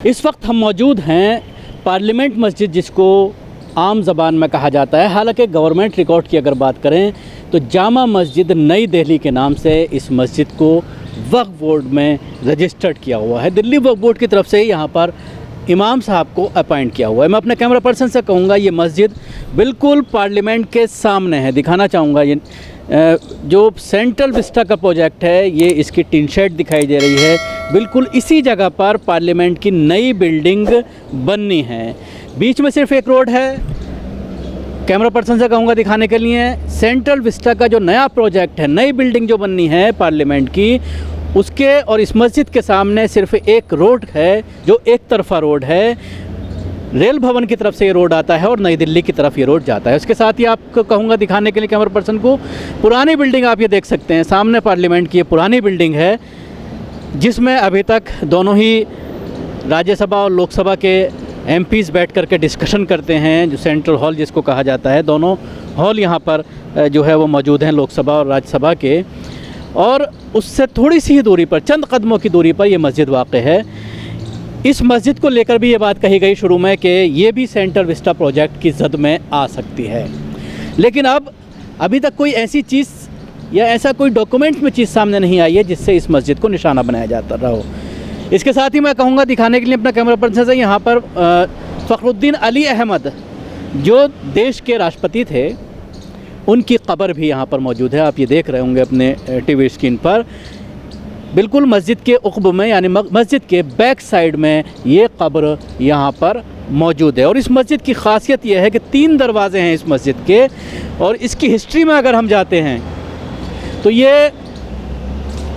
इस वक्त हम मौजूद हैं पार्लियामेंट मस्जिद, जिसको आम ज़बान में कहा जाता है। हालांकि गवर्नमेंट रिकॉर्ड की अगर बात करें तो जामा मस्जिद नई दिल्ली के नाम से इस मस्जिद को वक्फ बोर्ड में रजिस्टर्ड किया हुआ है। दिल्ली वक्फ बोर्ड की तरफ से यहाँ पर इमाम साहब को अपॉइंट किया हुआ है। मैं अपने कैमरा पर्सन से कहूँगा ये मस्जिद बिल्कुल पार्लियामेंट के सामने है। दिखाना चाहूँगा ये जो सेंट्रल विस्टा का प्रोजेक्ट है, ये इसकी टीन शेड दिखाई दे रही है। बिल्कुल इसी जगह पर पार्लियामेंट की नई बिल्डिंग बननी है। बीच में सिर्फ एक रोड है। कैमरा पर्सन से कहूँगा दिखाने के लिए सेंट्रल विस्टा का जो नया प्रोजेक्ट है, नई बिल्डिंग जो बननी है पार्लियामेंट की, उसके और इस मस्जिद के सामने सिर्फ एक रोड है जो एक तरफा रोड है। रेल भवन की तरफ से ये रोड आता है और नई दिल्ली की तरफ ये रोड जाता है। उसके साथ ही आपको कहूँगा दिखाने के लिए कैमरा पर्सन को पुरानी बिल्डिंग आप ये देख सकते हैं। सामने पार्लियामेंट की ये पुरानी बिल्डिंग है जिसमें अभी तक दोनों ही राज्यसभा और लोकसभा के एमपीज़ बैठ करके डिस्कशन करते हैं। जो सेंट्रल हॉल जिसको कहा जाता है, दोनों हॉल यहाँ पर जो है वो मौजूद हैं, लोकसभा और राज्यसभा के। और उससे थोड़ी सी ही दूरी पर, चंद कदमों की दूरी पर ये मस्जिद वाक़ है। इस मस्जिद को लेकर भी ये बात कही गई शुरू में कि ये भी सेंट्रल विस्टा प्रोजेक्ट की जद में आ सकती है, लेकिन अब अभी तक कोई ऐसी चीज़ या ऐसा कोई डॉक्यूमेंट में चीज़ सामने नहीं आई है जिससे इस मस्जिद को निशाना बनाया जाता रहो। इसके साथ ही मैं कहूँगा दिखाने के लिए अपना कैमरा पर्सन से, यहाँ पर फ़खरुद्दीन अली अहमद जो देश के राष्ट्रपति थे, उनकी कब्र भी यहाँ पर मौजूद है। आप ये देख रहे होंगे अपने टीवी स्क्रीन पर। बिल्कुल मस्जिद के उक़ब में, यानी मस्जिद के बैक साइड में ये कब्र यहाँ पर मौजूद है। और इस मस्जिद की ख़ासियत यह है कि 3 दरवाज़े हैं इस मस्जिद के। और इसकी हिस्ट्री में अगर हम जाते हैं तो ये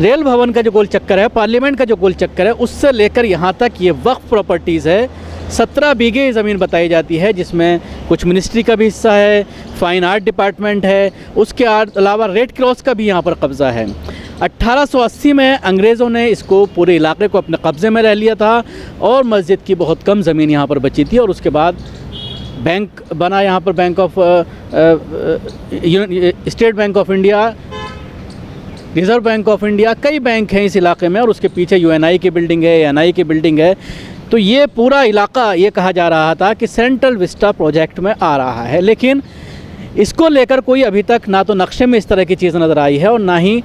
रेल भवन का जो गोल चक्कर है, पार्लियामेंट का जो गोल चक्कर है, उससे लेकर यहाँ तक ये वक्फ प्रॉपर्टीज़ है। 17 बीघे ज़मीन बताई जाती है, जिसमें कुछ मिनिस्ट्री का भी हिस्सा है, फ़ाइन आर्ट डिपार्टमेंट है, उसके अलावा रेड क्रॉस का भी यहाँ पर कब्ज़ा है। 1880 में अंग्रेज़ों ने इसको, पूरे इलाके को अपने कब्ज़े में रह लिया था और मस्जिद की बहुत कम ज़मीन यहाँ पर बची थी। और उसके बाद बैंक बना यहाँ पर, bank of state bank of India, reserve bank of India, कई बैंक हैं इस इलाके में। और उसके पीछे यूएनआई की बिल्डिंग है, एनआई की बिल्डिंग है। तो ये पूरा इलाका, ये कहा जा रहा था कि सेंट्रल विस्टा प्रोजेक्ट में आ रहा है, लेकिन इसको लेकर कोई अभी तक ना तो नक्शे में इस तरह की चीज़ नज़र आई है और ना ही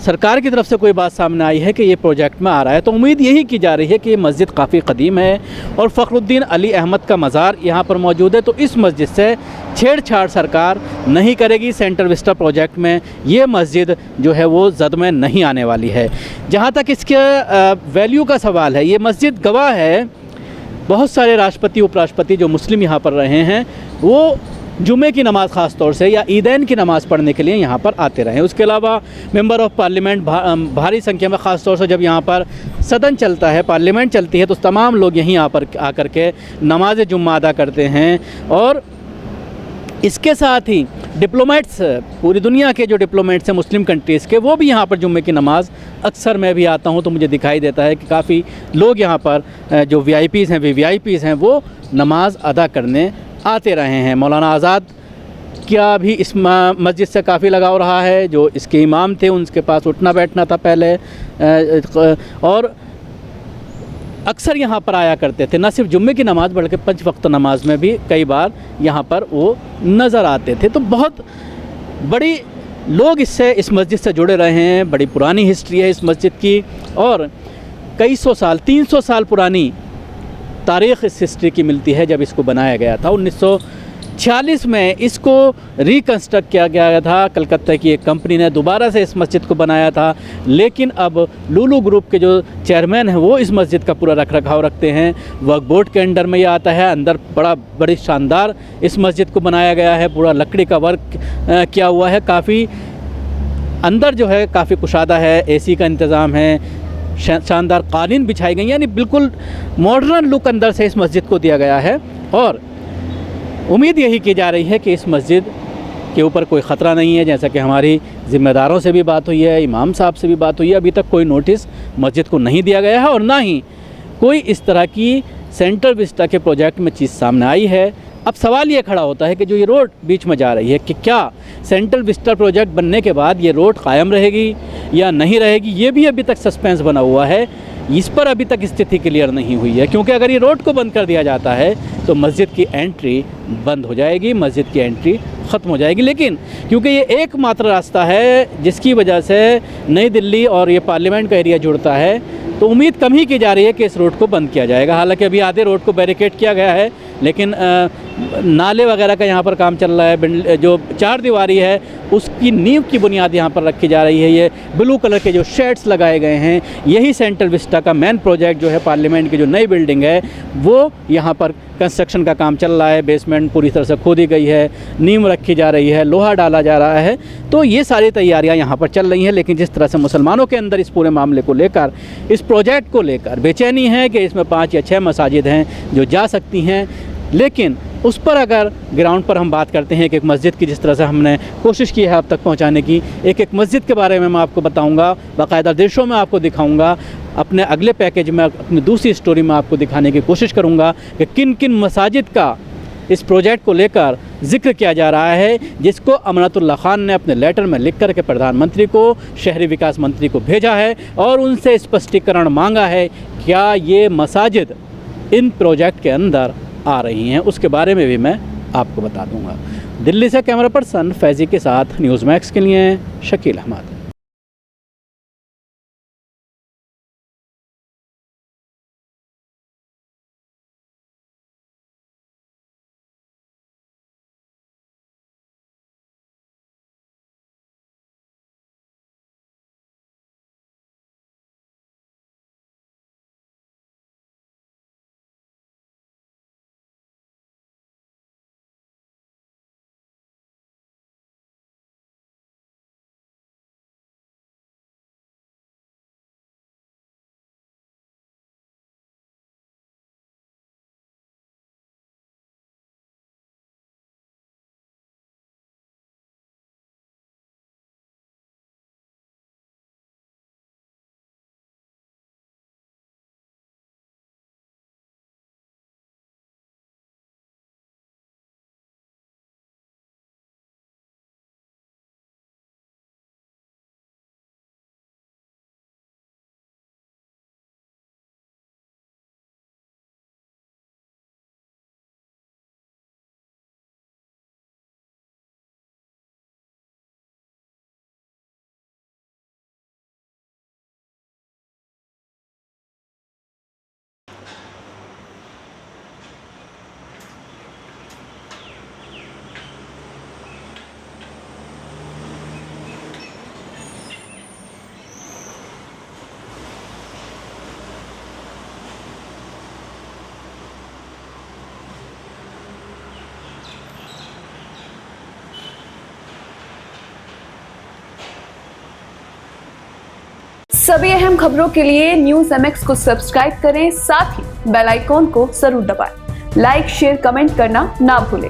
सरकार की तरफ से कोई बात सामने आई है कि ये प्रोजेक्ट में आ रहा है। तो उम्मीद यही की जा रही है कि ये मस्जिद काफ़ी क़दीम है और फ़खरुद्दीन अली अहमद का मज़ार यहाँ पर मौजूद है। तो इस मस्जिद से छेड़छाड़ सरकार नहीं करेगी। सेंट्रल विस्टा प्रोजेक्ट में ये मस्जिद जो है वो जद में नहीं आने वाली है। जहाँ तक इसके वैल्यू का सवाल है, ये मस्जिद गवाह है बहुत सारे राष्ट्रपति, उपराष्ट्रपति जो मुस्लिम यहाँ पर रहे हैं, वो जुमे की नमाज़ ख़ास तौर से या ईदैन की नमाज़ पढ़ने के लिए यहाँ पर आते रहे। उसके अलावा मेंबर ऑफ़ पार्लियामेंट भारी संख्या में, ख़ास तौर से जब यहाँ पर सदन चलता है, पार्लियामेंट चलती है, तो तमाम लोग यहीं यहाँ पर आकर के नमाज जुम्मा अदा करते हैं। और इसके साथ ही डिप्लोमेट्स, पूरी दुनिया के जो डिप्लोमेट्स हैं मुस्लिम कंट्रीज़ के, वो भी यहाँ पर जुम्मे की नमाज़, अक्सर मैं भी आता हूँ तो मुझे दिखाई देता है कि काफ़ी लोग यहाँ पर जो वीआईपीज़ हैं, वीवीआईपीज़ हैं, वो नमाज़ अदा करने आते रहे हैं। मौलाना आज़ाद क्या भी इस मस्जिद से काफ़ी लगाव रहा है। जो इसके इमाम थे उनके पास उठना बैठना था पहले, और अक्सर यहाँ पर आया करते थे। न सिर्फ जुम्मे की नमाज़ बल्कि 5 वक्त नमाज में भी कई बार यहाँ पर वो नज़र आते थे। तो बहुत बड़ी लोग इस मस्जिद से जुड़े रहे हैं। बड़ी पुरानी हिस्ट्री है इस मस्जिद की और कई सौ साल, 300 साल पुरानी तारीख़ इस हिस्ट्री की मिलती है। जब इसको बनाया गया था 1946 में, इसको रिकन्स्ट्रक्ट किया गया था। कलकत्ता की एक कंपनी ने दोबारा से इस मस्जिद को बनाया था, लेकिन अब लुलु ग्रुप के जो चेयरमैन हैं वो इस मस्जिद का पूरा रख रखाव रखते हैं। वक्फ बोर्ड के अंडर में ये आता है। अंदर बड़ी शानदार इस मस्जिद को बनाया गया है, पूरा लकड़ी का वर्क किया हुआ है। काफ़ी अंदर जो है काफ़ी कुशादा है, एसी का इंतज़ाम है, शानदार कालीन बिछाई गई, यानी बिल्कुल मॉडर्न लुक अंदर से इस मस्जिद को दिया गया है। और उम्मीद यही की जा रही है कि इस मस्जिद के ऊपर कोई ख़तरा नहीं है। जैसा कि हमारी ज़िम्मेदारों से भी बात हुई है, इमाम साहब से भी बात हुई है, अभी तक कोई नोटिस मस्जिद को नहीं दिया गया है और ना ही कोई इस तरह की सेंट्रल विस्टा के प्रोजेक्ट में चीज़ सामने आई है। अब सवाल ये खड़ा होता है कि जो ये रोड बीच में जा रही है, कि क्या सेंट्रल विस्टा प्रोजेक्ट बनने के बाद ये रोड कायम रहेगी या नहीं रहेगी, ये भी अभी तक सस्पेंस बना हुआ है। इस पर अभी तक स्थिति क्लियर नहीं हुई है, क्योंकि अगर ये रोड को बंद कर दिया जाता है तो मस्जिद की एंट्री बंद हो जाएगी, मस्जिद की एंट्री ख़त्म हो जाएगी। लेकिन क्योंकि ये एकमात्र रास्ता है जिसकी वजह से नई दिल्ली और ये पार्लियामेंट का एरिया जुड़ता है, तो उम्मीद कम ही की जा रही है कि इस रोड को बंद किया जाएगा। हालांकि अभी आधे रोड को बैरिकेड किया गया है, लेकिन नाले वगैरह का यहाँ पर काम चल रहा है। जो चार दीवारी है उसकी नींव की बुनियाद यहाँ पर रखी जा रही है। ये ब्लू कलर के जो शेड्स लगाए गए हैं, यही सेंट्रल विस्टा का मेन प्रोजेक्ट जो है, पार्लियामेंट की जो नई बिल्डिंग है वो यहाँ पर कंस्ट्रक्शन का काम चल रहा है। बेसमेंट पूरी तरह से खोदी गई है, नींव रखी जा रही है, लोहा डाला जा रहा है। तो ये सारी तैयारियाँ यहाँ पर चल रही हैं। लेकिन जिस तरह से मुसलमानों के अंदर इस पूरे मामले को लेकर, इस प्रोजेक्ट को लेकर बेचैनी है कि इसमें 5 या 6 मसाजिद हैं जो जा सकती हैं, लेकिन उस पर अगर ग्राउंड पर हम बात करते हैं कि एक मस्जिद की, जिस तरह से हमने कोशिश की है अब तक पहुंचाने की, एक मस्जिद के बारे में मैं आपको बताऊंगा, बाकायदा दृश्यों में आपको दिखाऊंगा। अपने अगले पैकेज में, अपनी दूसरी स्टोरी में आपको दिखाने की कोशिश करूंगा कि किन किन मसाजिद का इस प्रोजेक्ट को लेकर जिक्र किया जा रहा है, जिसको अमनतुल्लाह खान ने अपने लेटर में लिख कर के प्रधानमंत्री को, शहरी विकास मंत्री को भेजा है और उनसे स्पष्टीकरण मांगा है क्या ये मसाजिद इन प्रोजेक्ट के अंदर आ रही हैं। उसके बारे में भी मैं आपको बता दूंगा। दिल्ली से कैमरा पर्सन फैज़ी के साथ न्यूज़ मैक्स के लिए शकील अहमद। सभी अहम खबरों के लिए न्यूज़ MX को सब्सक्राइब करें, साथ ही बेल आइकॉन को जरूर दबाएं। लाइक, शेयर, कमेंट करना ना भूलें।